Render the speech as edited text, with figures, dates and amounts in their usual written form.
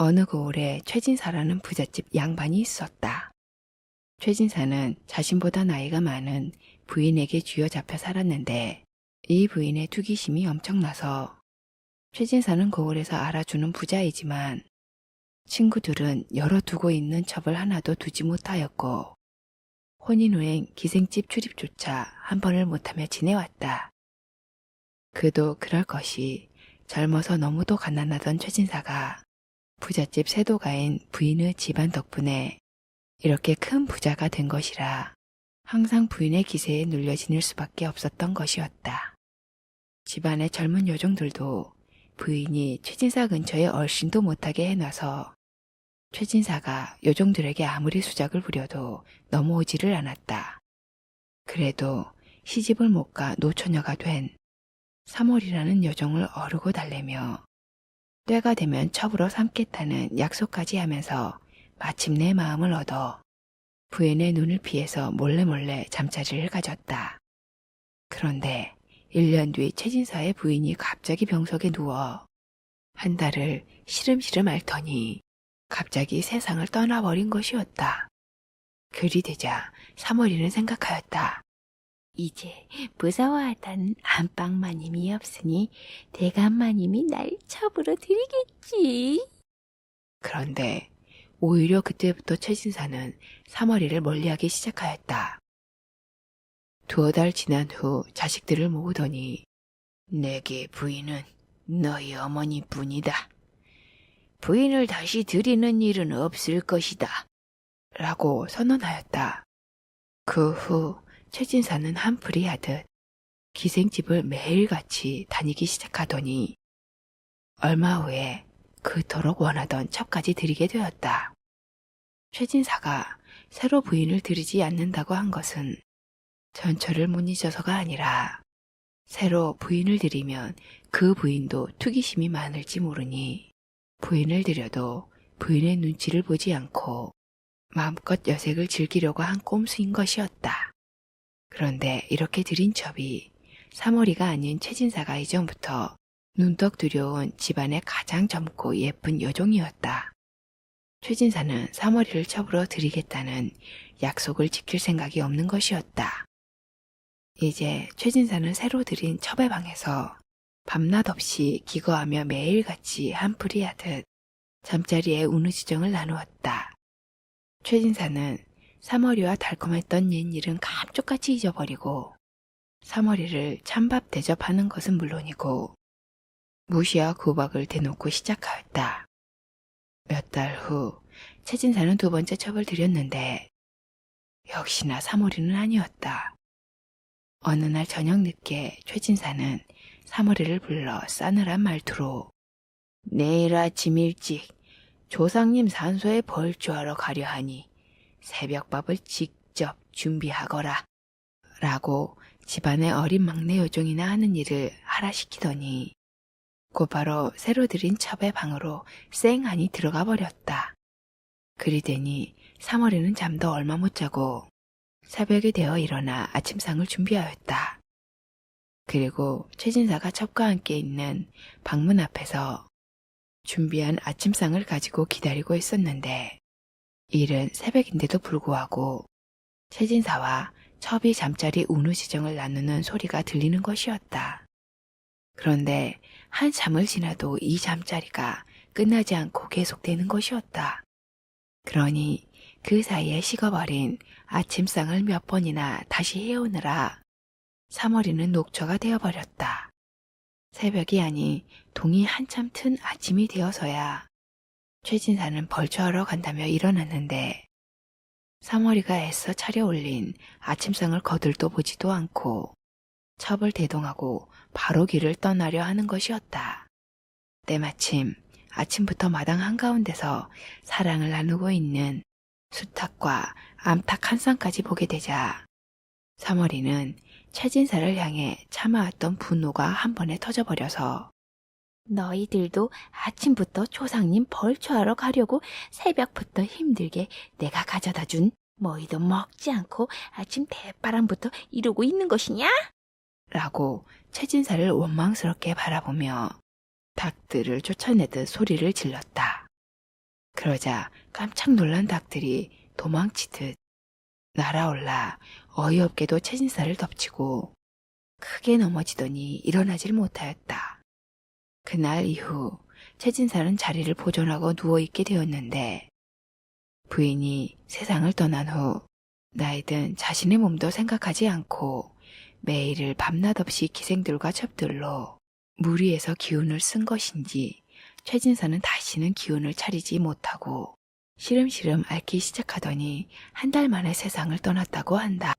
어느 고을에 최진사라는 부잣집 양반이 있었다. 최진사는 자신보다 나이가 많은 부인에게 쥐어잡혀 살았는데 이 부인의 투기심이 엄청나서 최진사는 고을에서 알아주는 부자이지만 친구들은 열어두고 있는 첩을 하나도 두지 못하였고 혼인 후엔 기생집 출입조차 한 번을 못하며 지내왔다. 그도 그럴 것이 젊어서 너무도 가난하던 최진사가 부잣집 세도가인 부인의 집안 덕분에 이렇게 큰 부자가 된 것이라 항상 부인의 기세에 눌려 지낼 수밖에 없었던 것이었다. 집안의 젊은 여종들도 부인이 최진사 근처에 얼씬도 못하게 해놔서 최진사가 여종들에게 아무리 수작을 부려도 넘어오지를 않았다. 그래도 시집을 못 가 노처녀가 된 3월이라는 여종을 어르고 달래며 때가 되면 첩으로 삼겠다는 약속까지 하면서 마침내 마음을 얻어 부인의 눈을 피해서 몰래 잠자리를 가졌다. 그런데 1년 뒤 최진사의 부인이 갑자기 병석에 누워 한 달을 시름시름 앓더니 갑자기 세상을 떠나버린 것이었다. 그리 되자 3월이는 생각하였다. 이제 무서워하던 안방마님이 없으니 대감마님이 날 첩으로 들이겠지. 그런데 오히려 그때부터 최진사는 3월이를 멀리하기 시작하였다. 2달 지난 후 자식들을 모으더니 내게 부인은 너희 어머니뿐이다. 부인을 다시 들이는 일은 없을 것이다. 라고 선언하였다. 그 후 최진사는 한풀이 하듯 기생집을 매일같이 다니기 시작하더니 얼마 후에 그토록 원하던 첩까지 들이게 되었다. 최진사가 새로 부인을 들이지 않는다고 한 것은 전철을 못 잊어서가 아니라 새로 부인을 들이면 그 부인도 투기심이 많을지 모르니 부인을 들여도 부인의 눈치를 보지 않고 마음껏 여색을 즐기려고 한 꼼수인 것이었다. 그런데 이렇게 들인 첩이 3월이가 아닌 최진사가 이전부터 눈떡 들여온 집안의 가장 젊고 예쁜 여종이었다. 최진사는 3월이를 첩으로 들이겠다는 약속을 지킬 생각이 없는 것이었다. 이제 최진사는 새로 들인 첩의 방에서 밤낮 없이 기거하며 매일같이 한풀이 하듯 잠자리에 우느지정을 나누었다. 최진사는 3월이와 달콤했던 옛일은 감쪽같이 잊어버리고 3월이를 찬밥 대접하는 것은 물론이고 무시와 구박을 대놓고 시작하였다. 몇 달 후 최진사는 2번째 첩을 들였는데 역시나 3월이는 아니었다. 어느 날 저녁 늦게 최진사는 3월이를 불러 싸늘한 말투로 내일 아침 일찍 조상님 산소에 벌초하러 가려 하니 새벽밥을 직접 준비하거라 라고 집안의 어린 막내 여종이나 하는 일을 하라 시키더니 곧바로 새로 들인 첩의 방으로 쌩하니 들어가 버렸다. 그리 되니 3월이는 잠도 얼마 못 자고 새벽이 되어 일어나 아침상을 준비하였다. 그리고 최진사가 첩과 함께 있는 방문 앞에서 준비한 아침상을 가지고 기다리고 있었는데 이른 새벽인데도 불구하고 최진사와 첩이 잠자리 우누지정을 나누는 소리가 들리는 것이었다. 그런데 한참을 지나도 이 잠자리가 끝나지 않고 계속되는 것이었다. 그러니 그 사이에 식어버린 아침상을 몇 번이나 다시 해오느라 3월이는 녹초가 되어버렸다. 새벽이 아닌 동이 한참 튼 아침이 되어서야 최진사는 벌초하러 간다며 일어났는데 3월이가 애써 차려올린 아침상을 거들떠 보지도 않고 첩을 대동하고 바로 길을 떠나려 하는 것이었다. 때마침 아침부터 마당 한가운데서 사랑을 나누고 있는 수탉과 암탉 한 쌍까지 보게 되자 3월이는 최진사를 향해 참아왔던 분노가 한 번에 터져버려서 너희들도 아침부터 조상님 벌초하러 가려고 새벽부터 힘들게 내가 가져다 준 뭐이도 먹지 않고 아침 대바람부터 이러고 있는 것이냐? 라고 최진사를 원망스럽게 바라보며 닭들을 쫓아내듯 소리를 질렀다. 그러자 깜짝 놀란 닭들이 도망치듯 날아올라 어이없게도 최진사를 덮치고 크게 넘어지더니 일어나질 못하였다. 그날 이후 최진사는 자리를 보존하고 누워있게 되었는데 부인이 세상을 떠난 후 나이든 자신의 몸도 생각하지 않고 매일을 밤낮 없이 기생들과 첩들로 무리해서 기운을 쓴 것인지 최진사는 다시는 기운을 차리지 못하고 시름시름 앓기 시작하더니 한 달 만에 세상을 떠났다고 한다.